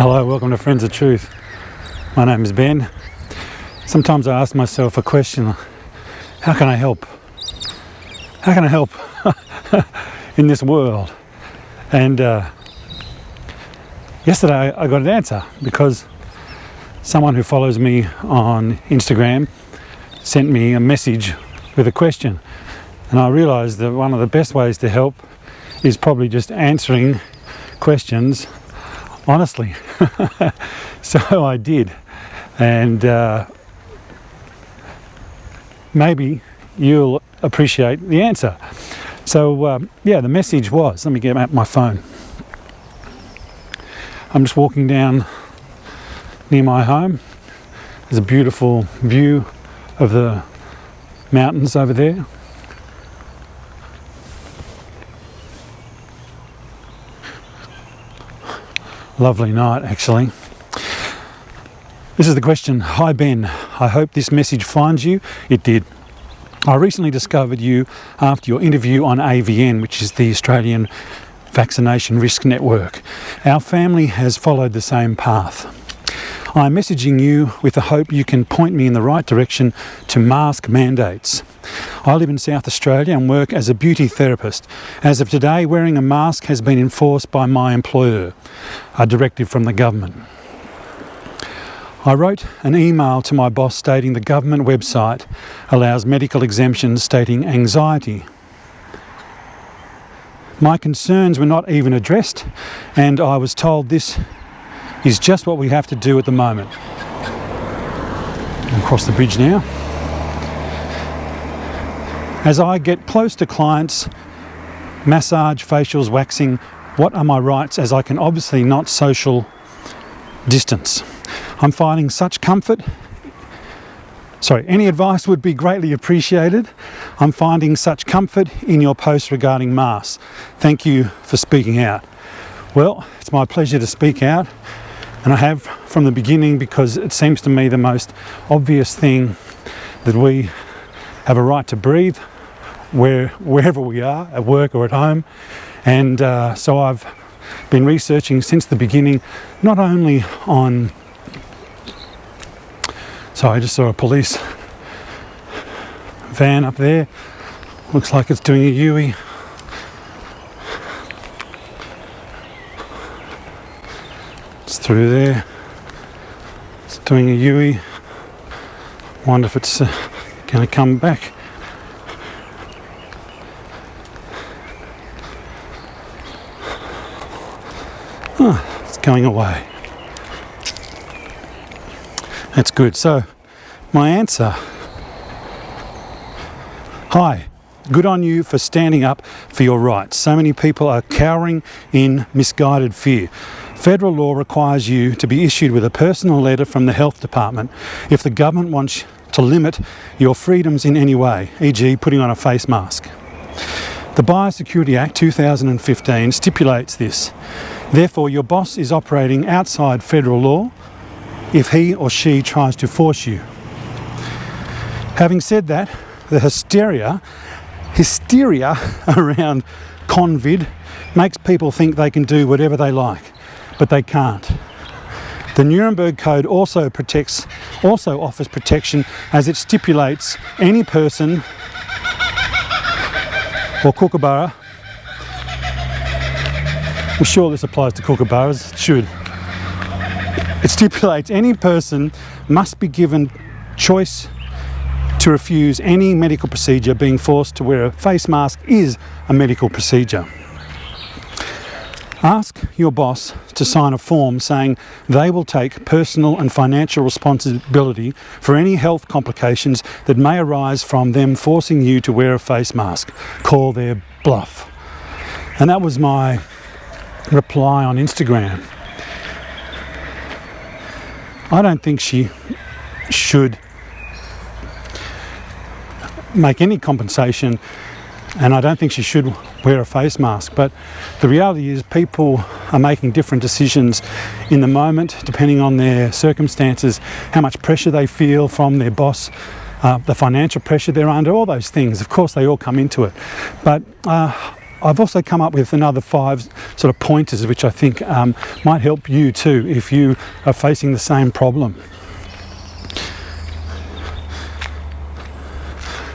Hello, welcome to Friends of Truth. My name is Ben. Sometimes I ask myself a question: how can I help? How can I help in this world? And yesterday I got an answer because someone who follows me on Instagram sent me a message with a question, and I realised that one of the best ways to help is probably just answering questions honestly. So I did, and maybe you'll appreciate the answer. So the message was, let me get out my phone. I'm just walking down near my home. There's a beautiful view of the mountains over there. Lovely night, actually. This is the question. Hi Ben, I hope this message finds you. It did. I recently discovered you after your interview on AVN, which is the Australian Vaccination Risk Network. Our family has followed the same path. I'm messaging you with the hope you can point me in the right direction to mask mandates. I live in South Australia and work as a beauty therapist. As of today, wearing a mask has been enforced by my employer, a directive from the government. I wrote an email to my boss stating the government website allows medical exemptions stating anxiety. My concerns were not even addressed, and I was told this is just what we have to do at the moment. I'll cross the bridge now. As I get close to clients, massage, facials, waxing, what are my rights as I can obviously not social distance? I'm finding such comfort. Any advice would be greatly appreciated. I'm finding such comfort in your post regarding masks. Thank you for speaking out. Well, it's my pleasure to speak out, and I have from the beginning, because it seems to me the most obvious thing that we have a right to breathe wherever we are, at work or at home. And so I've been researching since the beginning, not only on... I just saw a police van up there. Looks like it's doing a U-turn. It's through there. It's doing a U-turn. Wonder if it's going to come back. It's going away. That's good. So, my answer. Hi, good on you for standing up for your rights. So many people are cowering in misguided fear. Federal law requires you to be issued with a personal letter from the health department if the government wants to limit your freedoms in any way, e.g. putting on a face mask. The Biosecurity Act 2015 stipulates this. Therefore, your boss is operating outside federal law if he or she tries to force you. Having said that, the hysteria around COVID makes people think they can do whatever they like, but they can't. The Nuremberg Code also offers protection, as it stipulates any person or kookaburra. I'm sure this applies to kookaburras. It should. It stipulates any person must be given choice to refuse any medical procedure. Being forced to wear a face mask is a medical procedure. Ask your boss to sign a form saying they will take personal and financial responsibility for any health complications that may arise from them forcing you to wear a face mask. Call their bluff. And that was my reply on Instagram. I don't think she should make any compensation, and I don't think she should wear a face mask. But the reality is people are making different decisions in the moment, depending on their circumstances, how much pressure they feel from their boss, the financial pressure they're under, all those things. Of course, they all come into it. But I've also come up with another 5 sort of pointers which I think might help you too if you are facing the same problem.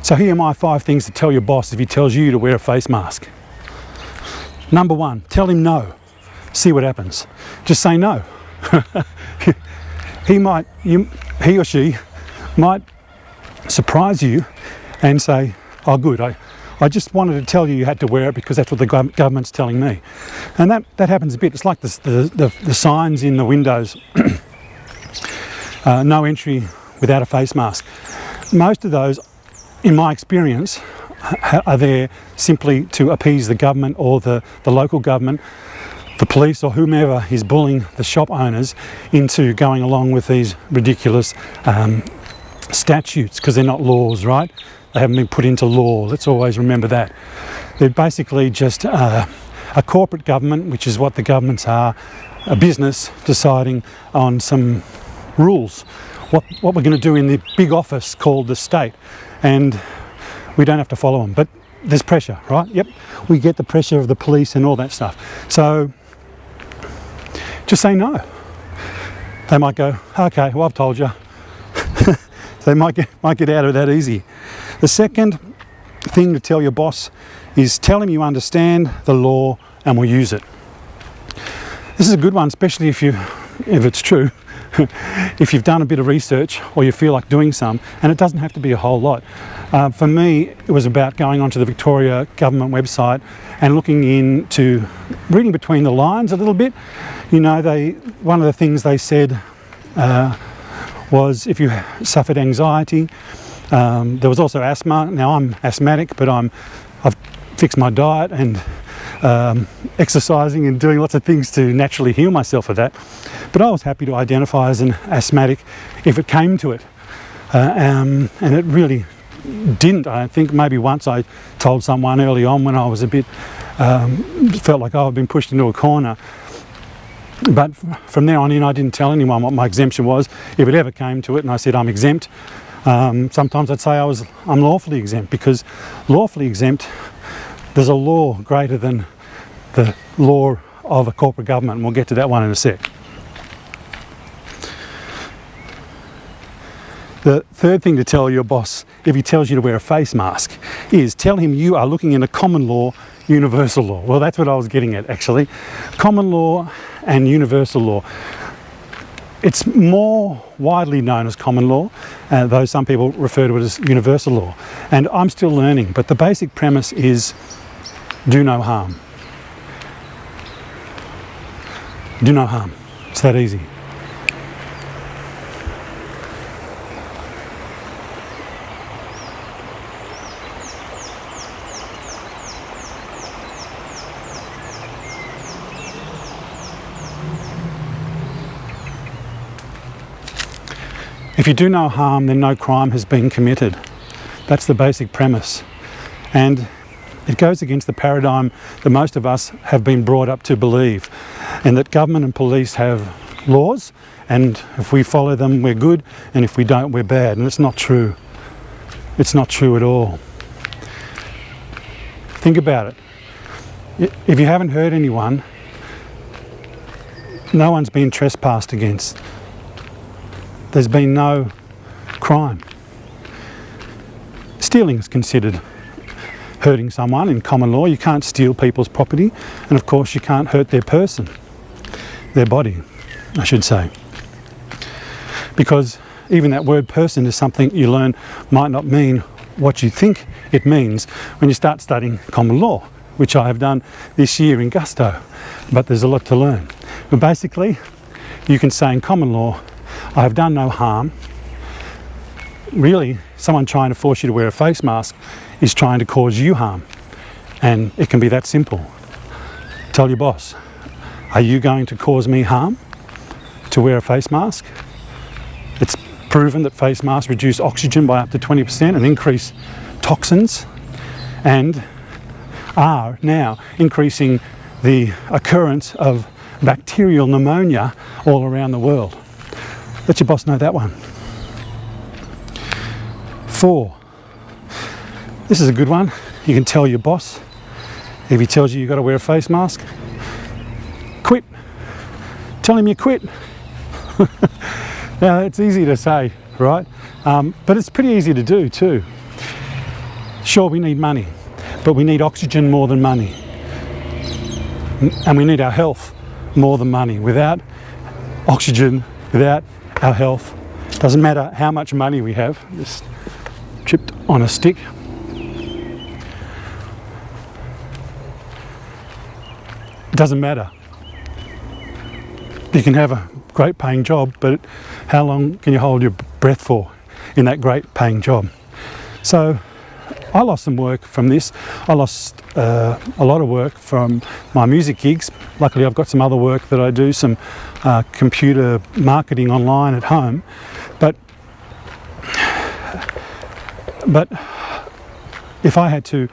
So here are my 5 things to tell your boss if he tells you to wear a face mask. Number 1, tell him no. See what happens. Just say no. He or she might surprise you and say, oh good, I just wanted to tell you you had to wear it because that's what the government's telling me. And that happens a bit. It's like the signs in the windows, no entry without a face mask. Most of those, in my experience, are there simply to appease the government or the local government, the police or whomever is bullying the shop owners into going along with these ridiculous statutes, because they're not laws, right? They haven't been put into law. Let's always remember that. They're basically just a corporate government, which is what the governments are, a business deciding on some rules, what we're going to do in the big office called the state, and we don't have to follow them. But there's pressure, right? Yep, we get the pressure of the police and all that stuff. So just say no. They might go, okay, well, I've told you. So they might get out of that easy. The second thing to tell your boss is tell him you understand the law and will use it. This is a good one, especially if it's true. If you've done a bit of research or you feel like doing some, and it doesn't have to be a whole lot. For me, it was about going onto the Victoria government website and looking into reading between the lines a little bit. You know, one of the things they said was if you suffered anxiety, there was also asthma. Now I'm asthmatic, but I've fixed my diet and exercising and doing lots of things to naturally heal myself of that. But I was happy to identify as an asthmatic if it came to it. And it really didn't. I think maybe once I told someone early on when I was a bit, felt like I'd been pushed into a corner. But from there on in, I didn't tell anyone what my exemption was. If it ever came to it and I said I'm exempt, sometimes I'd say I'm lawfully exempt, because lawfully exempt, there's a law greater than the law of a corporate government, and we'll get to that one in a sec. The third thing to tell your boss if he tells you to wear a face mask is tell him you are looking into common law, universal law. Well, that's what I was getting at, actually. Common law and universal law. It's more widely known as common law, though some people refer to it as universal law. And I'm still learning, but the basic premise is do no harm. Do no harm. It's that easy. If you do no harm, then no crime has been committed. That's the basic premise. And it goes against the paradigm that most of us have been brought up to believe, and that government and police have laws, and if we follow them, we're good, and if we don't, we're bad. And it's not true. It's not true at all. Think about it. If you haven't hurt anyone, no one's been trespassed against. There's been no crime. Stealing is considered hurting someone in common law. You can't steal people's property, and of course you can't hurt their person, their body, I should say. Because even that word person is something you learn might not mean what you think it means when you start studying common law, which I have done this year in gusto, but there's a lot to learn. But basically, you can say in common law, I have done no harm. Really, someone trying to force you to wear a face mask is trying to cause you harm. And it can be that simple. Tell your boss, are you going to cause me harm to wear a face mask? It's proven that face masks reduce oxygen by up to 20% and increase toxins, and are now increasing the occurrence of bacterial pneumonia all around the world. Let your boss know that one. 4. This is a good one. You can tell your boss if he tells you you've got to wear a face mask, quit. Tell him you quit. Now, it's easy to say, right? But it's pretty easy to do too. Sure, we need money, but we need oxygen more than money. And we need our health more than money. Without oxygen, without our health, doesn't matter how much money we have. Just tripped on a stick. It doesn't matter. You can have a great paying job, but how long can you hold your breath for in that great paying job? So I lost some work from this. I lost a lot of work from my music gigs. Luckily I've got some other work that I do, some computer marketing online at home. But if I had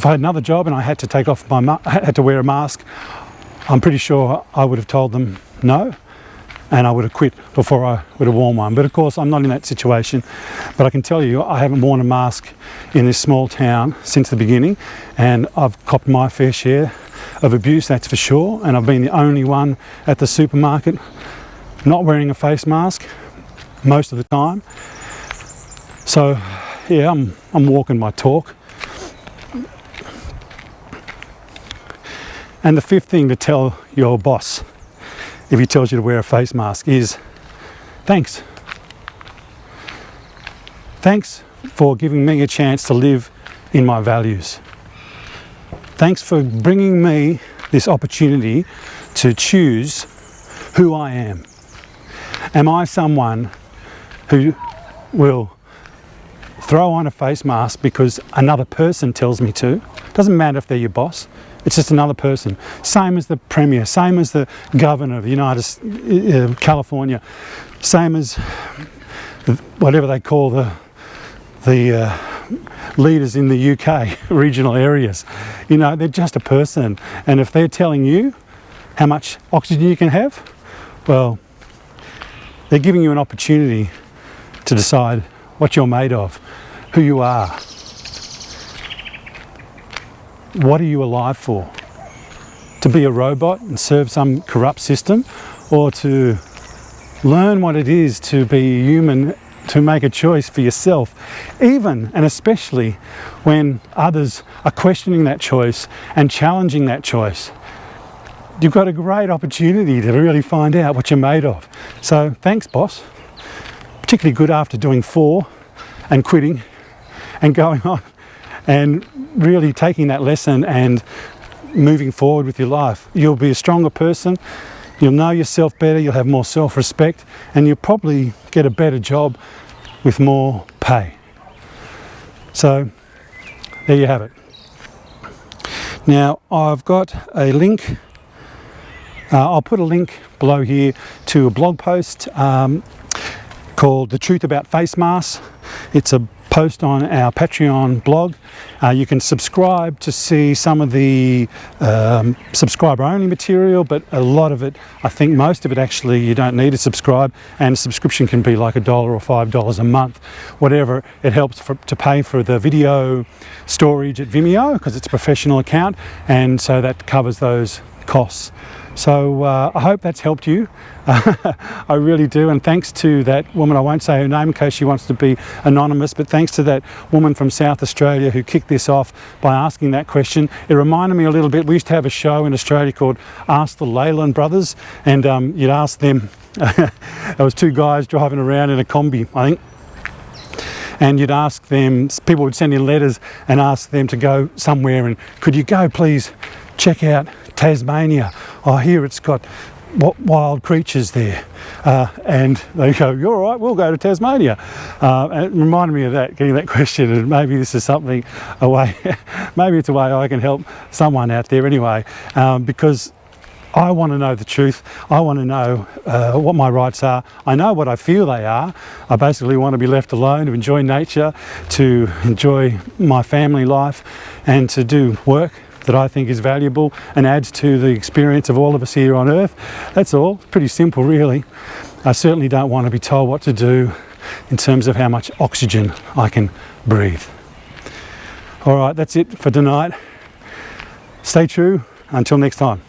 another job and I had to take off had to wear a mask, I'm pretty sure I would have told them no, and I would have quit before I would have worn one. But of course I'm not in that situation. But I can tell you, I haven't worn a mask in this small town since the beginning, and I've copped my fair share of abuse, that's for sure. And I've been the only one at the supermarket not wearing a face mask most of the time. So yeah, I'm walking my talk. And the fifth thing to tell your boss, if he tells you to wear a face mask, is thanks. Thanks for giving me a chance to live in my values. Thanks for bringing me this opportunity to choose who I am. Am I someone who will throw on a face mask because another person tells me to? Doesn't matter if they're your boss. It's just another person. Same as the Premier, same as the Governor of the California, same as whatever they call the leaders in the UK, regional areas. You know, they're just a person. And if they're telling you how much oxygen you can have, well, they're giving you an opportunity to decide what you're made of, who you are. What are you alive for? To be a robot and serve some corrupt system, or to learn what it is to be human, to make a choice for yourself, even and especially when others are questioning that choice and challenging that choice? You've got a great opportunity to really find out what you're made of. So thanks, boss. Particularly good after doing 4 and quitting and going on and really taking that lesson and moving forward with your life. You'll be a stronger person, you'll know yourself better, you'll have more self-respect, and you'll probably get a better job with more pay. So there you have it. Now I've got a link, I'll put a link below here to a blog post called The Truth About Face Masks. It's a post on our Patreon blog. You can subscribe to see some of the subscriber only material, but a lot of it, I think most of it actually, you don't need to subscribe, and a subscription can be like $1 or $5 a month, whatever. It helps to pay for the video storage at Vimeo because it's a professional account, and so that covers those costs. So I hope that's helped you. I really do, and thanks to that woman, I won't say her name in case she wants to be anonymous, but thanks to that woman from South Australia who kicked this off by asking that question. It reminded me a little bit, we used to have a show in Australia called Ask the Leyland Brothers, and you'd ask them, there was 2 guys driving around in a Kombi, I think, and you'd ask them, people would send in letters and ask them to go somewhere, and could you go please check out Tasmania? I hear it's got wild creatures there, and they go, you're all right, we'll go to Tasmania. And it reminded me of that, getting that question, and maybe this is something, a way, maybe it's a way I can help someone out there anyway, because I want to know the truth. I want to know what my rights are. I know what I feel they are. I basically want to be left alone, to enjoy nature, to enjoy my family life, and to do work that I think is valuable and adds to the experience of all of us here on Earth. That's all. Pretty simple, really. I certainly don't want to be told what to do in terms of how much oxygen I can breathe. All right, that's it for tonight. Stay true. Until next time.